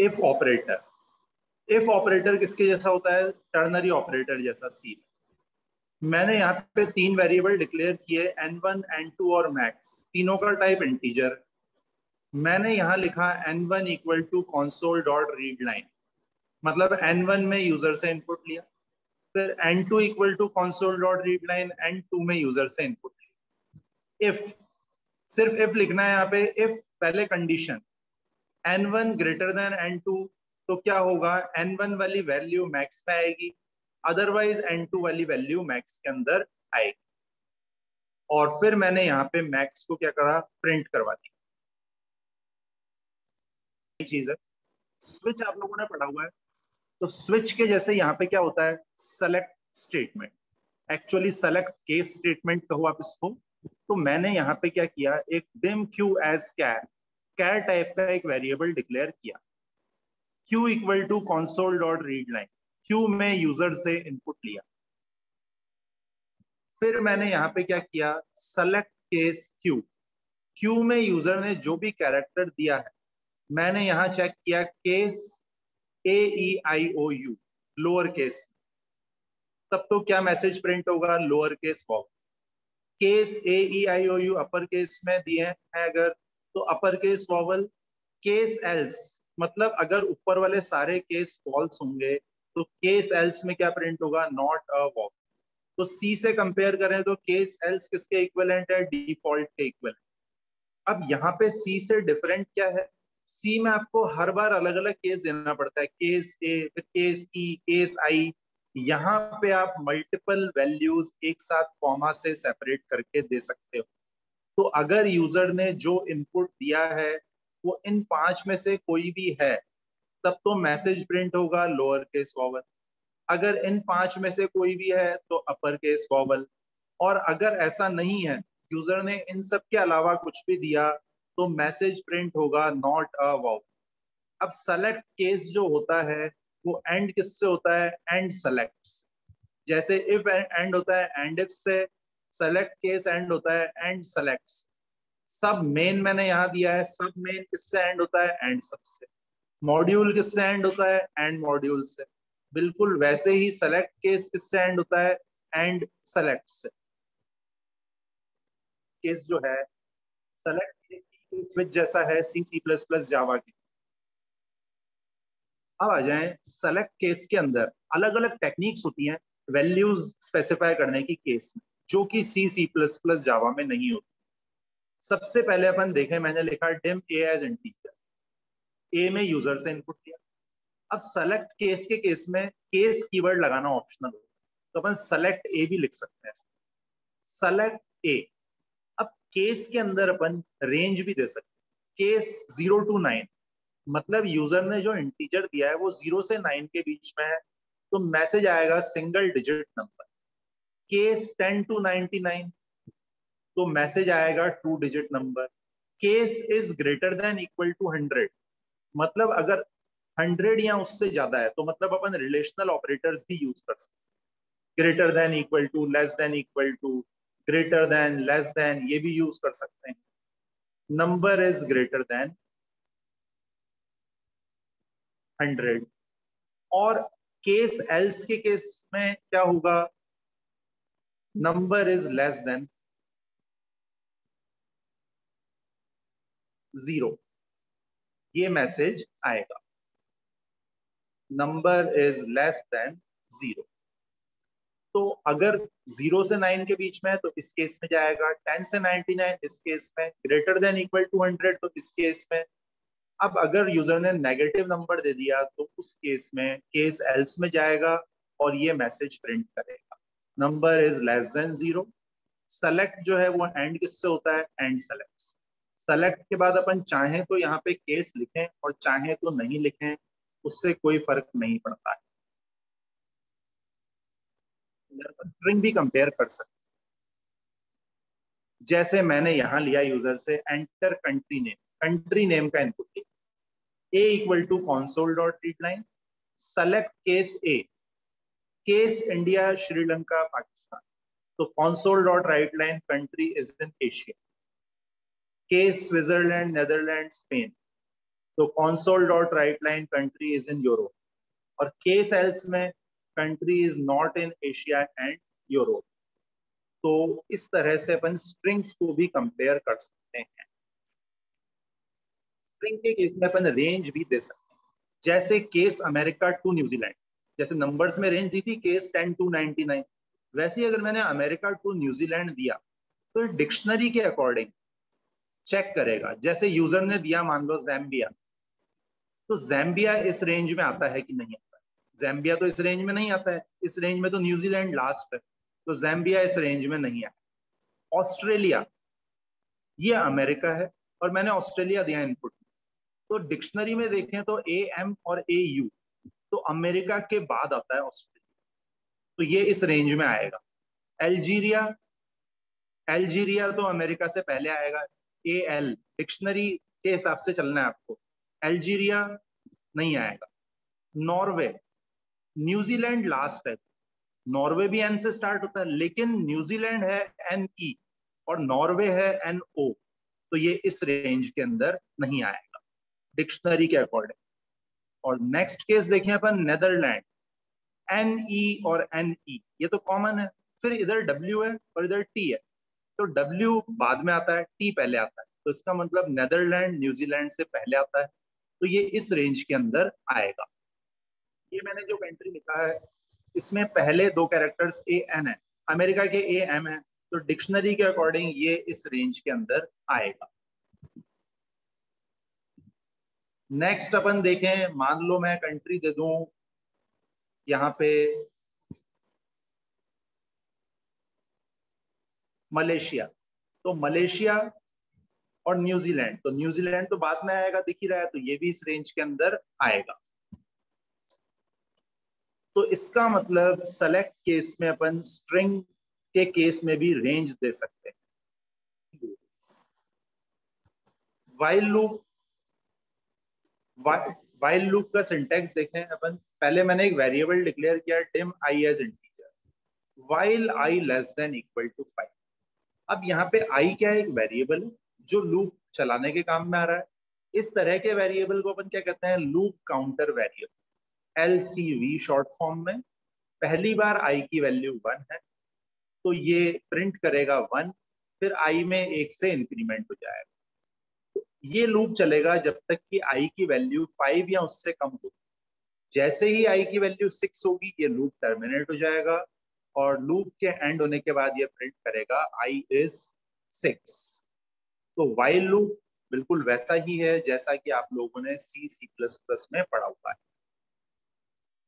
If operator, if operator किसके जैसा होता है? टर्नरी ऑपरेटर जैसा। सी मैंने यहाँ पे तीन वेरिएबल डिक्लेयर किए, n1, n2 और मैक्स, तीनों का टाइप इंटीजर। मैंने यहाँ लिखा n1 equal to console dot read line, मतलब n1 में यूजर से इनपुट लिया, फिर n2 equal to console dot read line, n2 में यूजर से इनपुट लिया। इफ, सिर्फ इफ लिखना है यहाँ पे। इफ पहले condition n1 greater than n2, तो क्या होगा? n1 वाली वैल्यू मैक्स में आएगी, अदरवाइज n2 वाली वैल्यू मैक्स के अंदर आएगी। और फिर मैंने यहाँ पे मैक्स को क्या करा? प्रिंट करवा दी। चीज है, स्विच आप लोगों ने पढ़ा हुआ है, तो स्विच के जैसे यहाँ पे क्या होता है? Select statement, actually select case statement कहो आप इसको। तो मैंने यहाँ पे क्या किया? एक dim q as char type का एक वेरिएबल डिक्लेयर किया, q equal to console dot read line, q में यूजर से इनपुट लिया। फिर मैंने यहाँ पे क्या किया? सेलेक्ट केस q में यूजर ने जो भी कैरेक्टर दिया है, मैंने यहाँ चेक किया केस AEIOU लोअर केस, तब तो क्या मैसेज प्रिंट होगा? Lower case vowel. Case AEIOU upper case में दिए हैं अगर, तो upper case vowel. Case else, मतलब अगर ऊपर वाले सारे केस फॉल्स होंगे, तो केस एल्स में क्या प्रिंट होगा? Not a vowel. तो सी से कंपेयर करें तो केस एल्स किसके इक्विवेलेंट है? डिफॉल्ट के इक्विवेलेंट। अब यहाँ पे सी से डिफरेंट क्या है? सी में आपको हर बार अलग अलग केस देना पड़ता है, case a, case E, case I. यहाँ पे आप मल्टीपल वैल्यूज एक साथ कॉमा से सेपरेट करके दे सकते हो। तो अगर यूजर ने जो इनपुट दिया है वो इन पांच में से कोई भी है, तब तो मैसेज प्रिंट होगा लोअर केस वॉवल। अगर इन पांच में से कोई भी है तो अपर केस वॉवल। और अगर ऐसा नहीं है, यूजर ने इन सब के अलावा कुछ भी दिया, तो मैसेज प्रिंट होगा नॉट अ वॉवल। अब सेलेक्ट केस जो होता है वो एंड किससे होता है? And selects. जैसे इफ एंड होता है एंड इफ से, सेलेक्ट केस एंड होता है एंड सेलेक्ट्स। सब मेन मैंने यहाँ दिया है, सब मेन किससे एंड होता है? एंड सब से। मॉड्यूल किससे एंड होता है? एंड मॉड्यूल से। बिल्कुल वैसे ही सेलेक्ट केस किससे एंड होता है? एंड सेलेक्ट से। केस जो है सेलेक्ट केस की स्विच जैसा है C++ जावा की। अब आ जाएं सेलेक्ट केस के अंदर अलग अलग टेक्निक्स होती हैं वैल्यूज स्पेसिफाई करने की केस में, जो कि C++ जावा में नहीं होती। सबसे पहले अपन देखें, मैंने लिखा dim a as इंटीजर, ए में यूजर से इनपुट लिया। अब सेलेक्ट केस के केस में केस कीवर्ड लगाना ऑप्शनल होता है, तो अपन सेलेक्ट ए भी लिख सकते हैं, सेलेक्ट ए। अब केस के अंदर अपन रेंज भी दे सकते हैं, केस 0 to 9, मतलब यूजर ने जो इंटीजर दिया है वो 0 से 9 के बीच में है, तो मैसेज आएगा single digit number. Case 10 to 99, तो मैसेज आएगा 2 digit number. Case is greater than equal to 100, मतलब अगर 100 या उससे ज्यादा है, तो मतलब अपन रिलेशनल ऑपरेटर्स भी यूज कर सकते हैं। Greater than equal to, less than equal to, greater than, less than, ये भी यूज कर सकते हैं। Number is greater than 100। और केस एल्स के केस में क्या होगा? नंबर इज लेस देन 0, ये मैसेज आएगा, नंबर इज लेस देन 0। तो अगर 0 से 9 के बीच में है तो इस केस में जाएगा, 10 से 99 इस केस में, ग्रेटर देन इक्वल टू 100 तो इस केस में। अब अगर यूजर ने नेगेटिव नंबर दे दिया तो उस केस में केस एल्स में जाएगा और ये मैसेज प्रिंट करेगा, number is less than 0। Select जो है वो एंड किससे होता है? And select. सेलेक्ट के बाद अपन चाहें तो यहाँ पे केस लिखें और चाहें तो नहीं लिखें, उससे कोई फर्क नहीं पड़ता है, स्ट्रिंग भी कंपेयर कर सकते। जैसे मैंने यहां लिया यूजर से एंटर कंट्री नेम का इनपुट लिया, a equal to console dot read line, select case a, case India, Sri Lanka, Pakistan, तो console dot write line country is in Asia, case Switzerland, Netherland, Spain, तो console dot write line country is in Europe, और case else में country is not in Asia and Europe. तो इस तरह से अपन strings को भी कंपेयर कर सकते हैं। स्ट्रिंग के केस में अपन रेंज भी दे सकते हैं, जैसे केस अमेरिका टू न्यूजीलैंड, जैसे नंबर्स में रेंज दी थी केस 10 to 99, वैसे ही अगर मैंने अमेरिका टू न्यूजीलैंड दिया तो डिक्शनरी के अकॉर्डिंग चेक करेगा। जैसे यूजर ने दिया मान लो जैम्बिया, तो जैम्बिया इस रेंज में आता है कि नहीं आता है? जैम्बिया तो इस रेंज में नहीं आता है, इस रेंज में तो न्यूजीलैंड लास्ट है, तो जैम्बिया इस रेंज में नहीं आता। ऑस्ट्रेलिया, ये अमेरिका है और मैंने ऑस्ट्रेलिया दिया इनपुट, तो डिक्शनरी में देखें तो AM और AU, तो अमेरिका के बाद आता है ऑस्ट्रेलिया, तो ये इस रेंज में आएगा। अल्जीरिया, अल्जीरिया तो अमेरिका से पहले आएगा, AL, डिक्शनरी के हिसाब से चलना है आपको, अल्जीरिया नहीं आएगा। नॉर्वे, न्यूजीलैंड लास्ट है, नॉर्वे भी N से स्टार्ट होता है, लेकिन न्यूजीलैंड है NE और नॉर्वे है NO, तो ये इस रेंज के अंदर नहीं आएगा डिक्शनरी के अकॉर्डिंग। और नेक्स्ट केस देखें अपन, नेदरलैंड, NE और NE, ये तो कॉमन है, फिर इधर W है और इधर T है, तो W बाद में आता है, T पहले आता है, तो इसका मतलब नेदरलैंड न्यूजीलैंड से पहले आता है, तो ये इस रेंज के अंदर आएगा। ये मैंने जो कंट्री लिखा है इसमें पहले दो कैरेक्टर्स AN है, अमेरिका के AM है, तो डिक्शनरी के अकॉर्डिंग ये इस रेंज के अंदर आएगा। नेक्स्ट अपन देखें, मान लो मैं कंट्री दे दूं यहाँ पे मलेशिया, तो मलेशिया और न्यूजीलैंड, तो न्यूजीलैंड तो बाद में आएगा दिख ही रहा है, तो ये भी इस रेंज के अंदर आएगा। तो इसका मतलब सेलेक्ट केस में अपन स्ट्रिंग के केस में भी रेंज दे सकते हैं। व्हाइल लूप, व्हाइल लूप का सिंटैक्स देखें अपन, पहले मैंने एक वेरिएबल डिक्लेयर किया dim I as integer, while I less than equal to 5। अब यहाँ पे I क्या है, एक वेरिएबल जो लूप चलाने के काम में आ रहा है। इस तरह के वेरिएबल को अपन क्या कहते हैं, loop counter variable, LCV short form में। पहली बार I की वैल्यू 1 है तो ये प्रिंट करेगा 1, फिर I में 1 से इंक्रीमेंट हो जाएगा। तो ये लूप चलेगा जब तक कि I की वैल्यू 5 या उससे कम हो। जैसे ही I की वैल्यू 6 होगी ये लूप टर्मिनेट हो जाएगा, और लूप के एंड होने के बाद ये प्रिंट करेगा I इज 6। तो व्हाइल लूप बिल्कुल वैसा ही है जैसा कि आप लोगों ने C++ में पढ़ा हुआ है।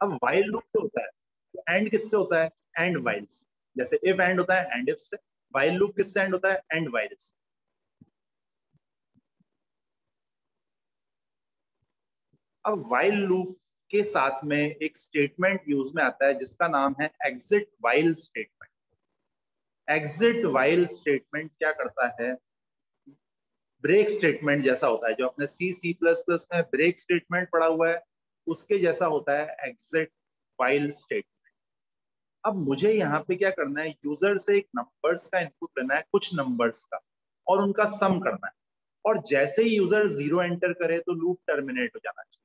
अब व्हाइल लूप से होता है, तो एंड किससे होता है, एंड व्हाइल से। जैसे इफ एंड होता है एंड इफ से, व्हाइल लूप किससे एंड होता है, एंड व्हाइल से। अब व्हाइल लूप के साथ में एक स्टेटमेंट यूज में आता है जिसका नाम है exit while statement. Exit while statement क्या करता है, ब्रेक स्टेटमेंट जैसा होता है, जो अपने C++ में ब्रेक स्टेटमेंट पढ़ा हुआ है उसके जैसा होता है एग्जिट व्हाइल स्टेटमेंट। अब मुझे यहाँ पे क्या करना है, यूजर से एक नंबर्स का इनपुट लेना है, कुछ नंबर्स का, और उनका सम करना है, और जैसे ही यूजर 0 एंटर करे तो लूप टर्मिनेट हो जाना चाहिए।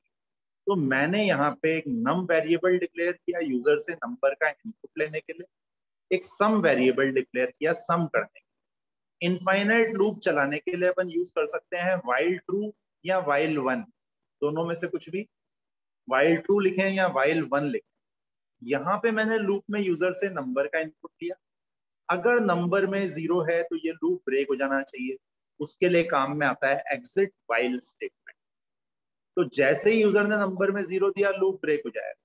तो मैंने यहाँ पे एक नम वेरिएबल डिक्लेयर किया यूजर से नंबर का इनपुट लेने के लिए, एक सम वेरिएबल डिक्लेयर किया सम करने के लिए। इनफाइनाइट लूप चलाने के लिए अपन यूज कर सकते हैं व्हाइल ट्रू या व्हाइल 1, दोनों में से कुछ भी, व्हाइल ट्रू लिखें या व्हाइल 1 लिखें। यहाँ पे मैंने लूप में यूजर से नंबर का इनपुट लिया, अगर नंबर में 0 है तो ये लूप ब्रेक हो जाना चाहिए, उसके लिए काम में आता है एग्जिट व्हाइल स्टेटमेंट। तो जैसे ही यूजर ने नंबर में 0 दिया लूप ब्रेक हो जाएगा,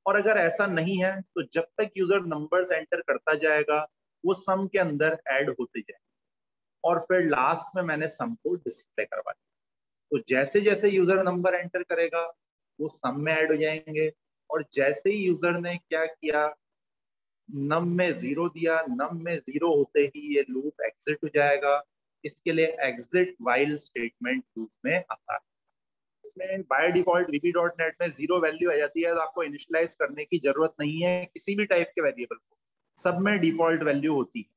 और अगर ऐसा नहीं है तो जब तक यूजर नंबर्स एंटर करता जाएगा वो सम के अंदर ऐड होते जाएंगे, और फिर लास्ट में मैंने सम को डिस्प्ले करवा दिया। तो जैसे जैसे यूजर नंबर एंटर करेगा वो सम में ऐड हो जाएंगे, और जैसे ही यूजर ने क्या किया, नम में 0 दिया, नम में 0 होते ही ये लूप एग्जिट हो जाएगा। इसके लिए एग्जिट व्हाइल स्टेटमेंट लूप में आता है। इसमें बाय डिफॉल्ट VB.NET में 0 वैल्यू आ जाती है, तो आपको इनिशियलाइज करने की जरूरत नहीं है किसी भी टाइप के वेरिएबल को, सब में डिफॉल्ट वैल्यू होती है।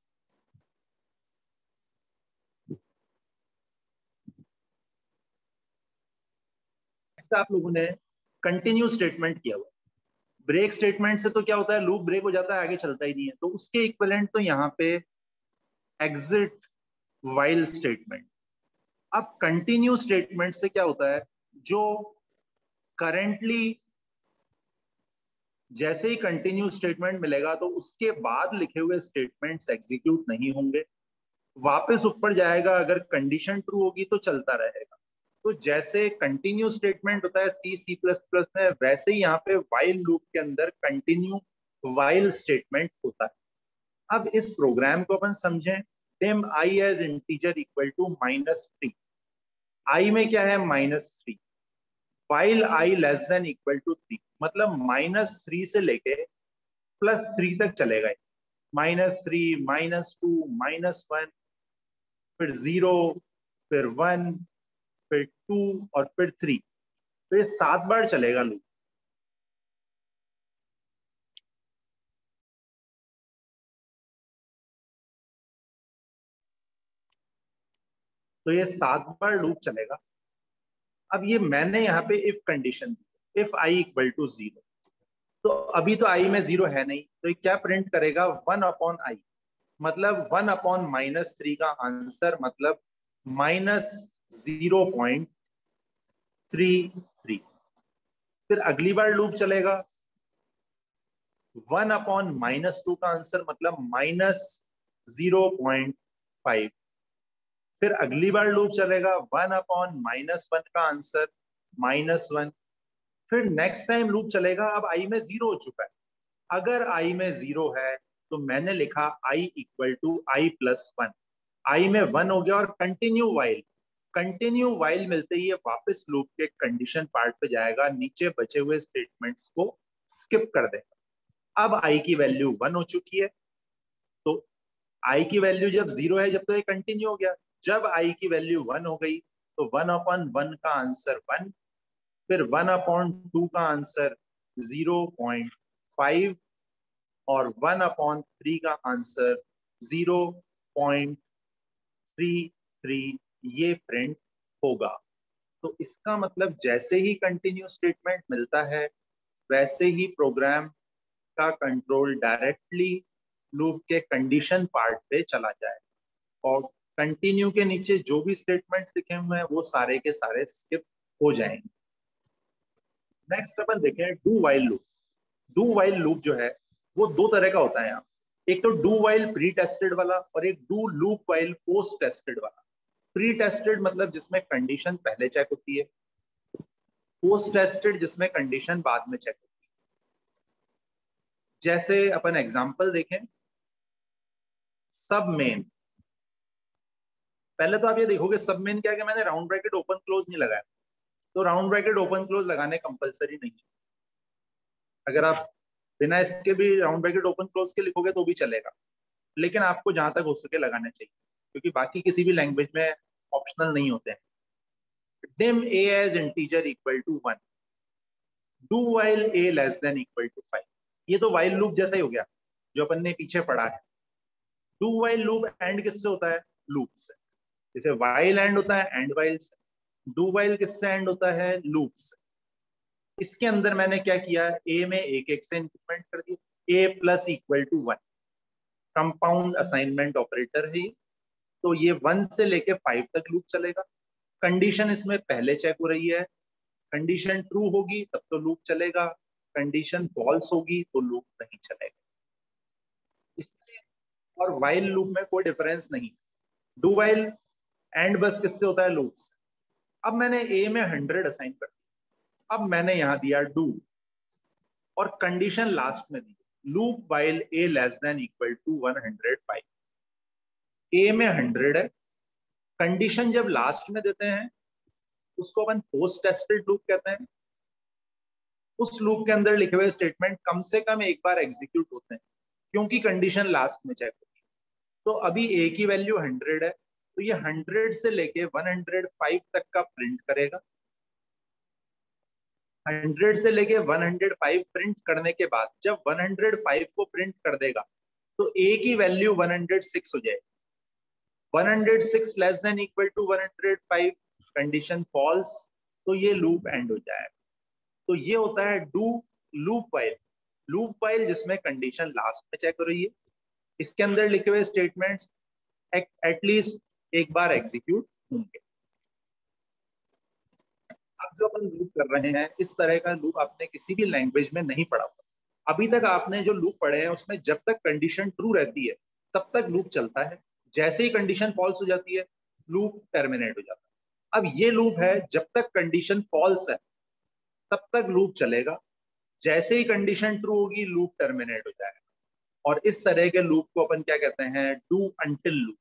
नेक्स्ट आप लोगों ने कंटिन्यू स्टेटमेंट किया हुआ। ब्रेक स्टेटमेंट से तो क्या होता है, लूप ब्रेक हो जाता है, आगे चलता ही नहीं है, तो उसके इक्विवेलेंट तो यहाँ पे एग्जिट व्हाइल स्टेटमेंट। अब कंटिन्यू स्टेटमेंट से क्या होता है, जो करेंटली जैसे ही कंटिन्यू स्टेटमेंट मिलेगा तो उसके बाद लिखे हुए स्टेटमेंट्स एग्जीक्यूट नहीं होंगे, वापस ऊपर जाएगा, अगर कंडीशन ट्रू होगी तो चलता रहेगा। तो जैसे कंटिन्यू स्टेटमेंट होता है सी प्लस प्लस में, वैसे ही यहाँ पे व्हाइल लूप के अंदर कंटिन्यू व्हाइल स्टेटमेंट होता है। अब इस प्रोग्राम को अपन समझें। dim I as integer equal to -3। I में क्या है, -3। while I less than equal to 3, मतलब -3 से लेके +3 तक चलेगा। -3, -2, -1, फिर 0, फिर 1, फिर 2 और फिर 3। तो ये 7 बार चलेगा लूप। तो ये 7 बार लूप चलेगा। अब ये मैंने यहाँ पे इफ कंडीशन दी, इफ I इक्वल टू 0। तो अभी तो I में 0 है नहीं, तो ये क्या प्रिंट करेगा, 1/I, मतलब 1/-3 का आंसर मतलब -0.33। फिर अगली बार लूप चलेगा, 1/-2 का आंसर मतलब -0.5। फिर अगली बार लूप चलेगा, 1/-1 का आंसर -1। फिर नेक्स्ट टाइम लूप चलेगा, अब I में 0 हो चुका है। अगर I में 0 है तो मैंने लिखा I equal to I+1। I में 1 हो गया और कंटिन्यू वाइल। कंटिन्यू वाइल मिलते ही वापस लूप के कंडीशन पार्ट पे जाएगा, नीचे बचे हुए स्टेटमेंट्स को स्किप कर देगा। अब I की वैल्यू 1 हो चुकी है, तो I की वैल्यू जब 0 है, जब तो ये कंटिन्यू हो गया। जब I की वैल्यू 1 हो गई तो 1/1 का आंसर 1, फिर 1/2 का आंसर 0.5 और 1/3 का आंसर 0.33 ये प्रिंट होगा। तो इसका मतलब जैसे ही कंटिन्यू स्टेटमेंट मिलता है, वैसे ही प्रोग्राम का कंट्रोल डायरेक्टली लूप के कंडीशन पार्ट पे चला जाए और कंटिन्यू के नीचे जो भी स्टेटमेंट्स लिखे हुए हैं वो सारे के सारे स्किप हो जाएंगे। नेक्स्ट अपन देखें do while loop. Do while loop जो है वो दो तरह का होता है यहाँ। एक तो डू वाइल प्री टेस्टेड वाला और एक do loop while post tested वाला। प्री टेस्टेड मतलब जिसमें कंडीशन पहले चेक होती है, पोस्ट टेस्टेड जिसमें कंडीशन बाद में चेक होती है। जैसे अपन एग्जांपल देखें, सब मेन। पहले तो आप ये देखोगे सब मेन क्या है कि मैंने राउंड ब्रैकेट ओपन क्लोज नहीं लगाया, तो राउंड ब्रैकेट ओपन क्लोज लगाने कंपलसरी नहीं है। अगर आप बिना इसके भी राउंड ब्रैकेट ओपन क्लोज के लिखोगे तो भी चलेगा, लेकिन आपको जहां तक हो सके लगाने चाहिए, क्योंकि बाकी किसी भी लैंग्वेज में ऑप्शनल नहीं होते हैं। dim a as integer equal to 1, do while a less than equal to 5। ये तो while लूप जैसा ही हो गया जो अपन ने पीछे पढ़ा है। do while लूप एंड किससे होता है, लूप से। जैसे while एंड होता है एंड while से, do while किससे एंड होता है, लूप से। इसके अंदर मैंने क्या किया, a में एक एक से इंक्रीमेंट कर दिया, a plus equal to 1, compound assignment operator है। तो ये 1 से लेके 5 तक लूप चलेगा। कंडीशन इसमें पहले चेक हो रही है, कंडीशन ट्रू होगी तब तो लूप चलेगा, कंडीशन फॉल्स होगी तो लूप नहीं चलेगा। इसलिए और वाइल लूप में कोई डिफरेंस नहीं। डू वाइल एंड बस किससे होता है, लूप से। अब मैंने ए में 100 असाइन कर दिया, अब मैंने यहां दिया डू और कंडीशन लास्ट में दी, loop while a less than equal to 105। A में 100 है, कंडीशन जब लास्ट में देते हैं उसको अपन पोस्ट टेस्टेड लूप कहते हैं। उस लूप के अंदर लिखे हुए स्टेटमेंट कम से कम एक बार एग्जीक्यूट होते हैं, क्योंकि कंडीशन लास्ट में चेक होती है। तो अभी ए की वैल्यू 100 है, तो ये 100 से लेके 105 तक का प्रिंट करेगा। 100 से लेके 105 प्रिंट करने के बाद जब 105 को प्रिंट कर देगा तो ए की वैल्यू 106 हो जाएगी। 106 less than equal to 105, condition false, तो ये लूप एंड हो जाएगा। तो ये होता है do loop while. Loop while जिसमें कंडीशन लास्ट में चेक हो रही है, इसके अंदर लिखे हुए स्टेटमेंट्स एटलीस्ट एक बार एग्जीक्यूट होंगे। अब जो अपन लूप कर रहे हैं, इस तरह का लूप आपने किसी भी लैंग्वेज में नहीं पढ़ा हुआ। अभी तक आपने जो लूप पढ़े हैं उसमें जब तक कंडीशन ट्रू रहती है तब तक लूप चलता है, जैसे ही कंडीशन फॉल्स हो जाती है लूप टर्मिनेट हो जाता है। अब ये लूप है, जब तक कंडीशन फॉल्स है तब तक लूप चलेगा, जैसे ही कंडीशन ट्रू होगी लूप टर्मिनेट हो जाएगा। और इस तरह के लूप को अपन क्या कहते हैं, डू अंटिल लूप।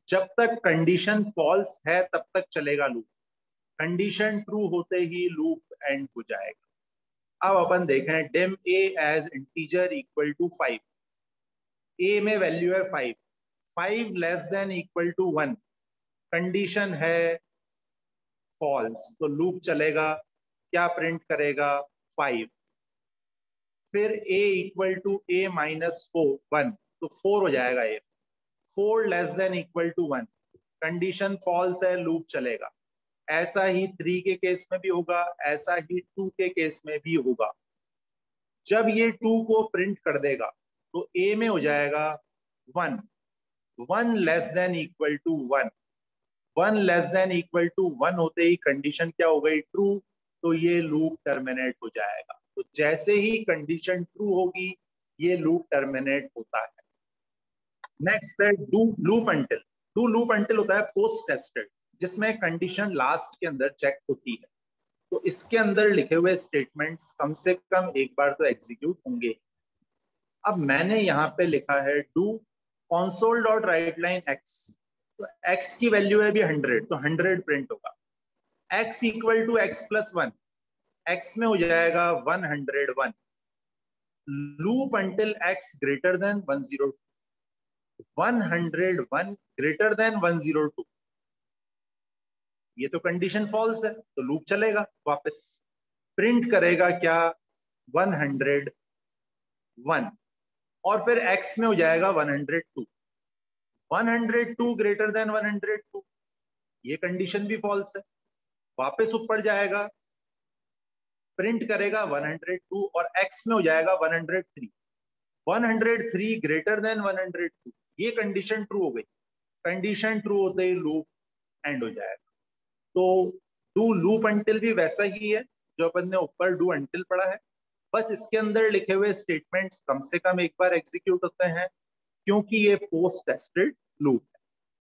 जब तक कंडीशन फॉल्स है तब तक चलेगा लूप, कंडीशन ट्रू होते ही लूप एंड हो जाएगा। अब अपन देखें dim a as integer equal to 5। A में वैल्यू है 5, 5 less than equal to 1, condition है फॉल्स, तो लूप चलेगा। क्या प्रिंट करेगा, 5। फिर a equal to a minus 1, तो 4 हो जाएगा ये। 4 less than equal to 1, condition false है, लूप चलेगा। ऐसा ही 3 के केस में भी होगा, ऐसा ही 2 के केस में भी होगा। जब ये 2 को प्रिंट कर देगा तो a में हो जाएगा 1, 1 less than equal to 1, 1 less than equal to 1 होते ही कंडीशन क्या हो गई, ट्रू, तो ये लूप टर्मिनेट हो जाएगा। तो जैसे ही कंडीशन ट्रू होगी ये लूप टर्मिनेट होता है। नेक्स्ट है do loop until. Do loop until होता है पोस्ट टेस्टेड, जिसमें कंडीशन लास्ट के अंदर चेक होती है, तो इसके अंदर लिखे हुए स्टेटमेंट्स कम से कम एक बार तो एग्जीक्यूट होंगे। अब मैंने यहाँ पे लिखा है do console dot write line x, तो x की वैल्यू है भी 100, तो 100 प्रिंट होगा। x equal to x plus 1, x में हो जाएगा 101। Loop until x greater than 102, 101 greater than 102, ये तो कंडीशन फॉल्स है तो लूप चलेगा, वापस प्रिंट करेगा क्या, 101, और फिर x में हो जाएगा 102, 102 ग्रेटर देन 102, ये कंडीशन भी फॉल्स है, वापस ऊपर जाएगा, प्रिंट करेगा 102 और x में हो जाएगा 103, 103 ग्रेटर देन 102, ये कंडीशन ट्रू हो गई। कंडीशन ट्रू होते ही लूप एंड हो जाएगा। तो डू लूप अंटिल भी वैसा ही है जो अपन ने ऊपर डू अंटिल पढ़ा है, बस इसके अंदर लिखे हुए स्टेटमेंट्स कम से कम एक बार एग्जीक्यूट होते हैं, क्योंकि ये पोस्ट टेस्टेड लूप है।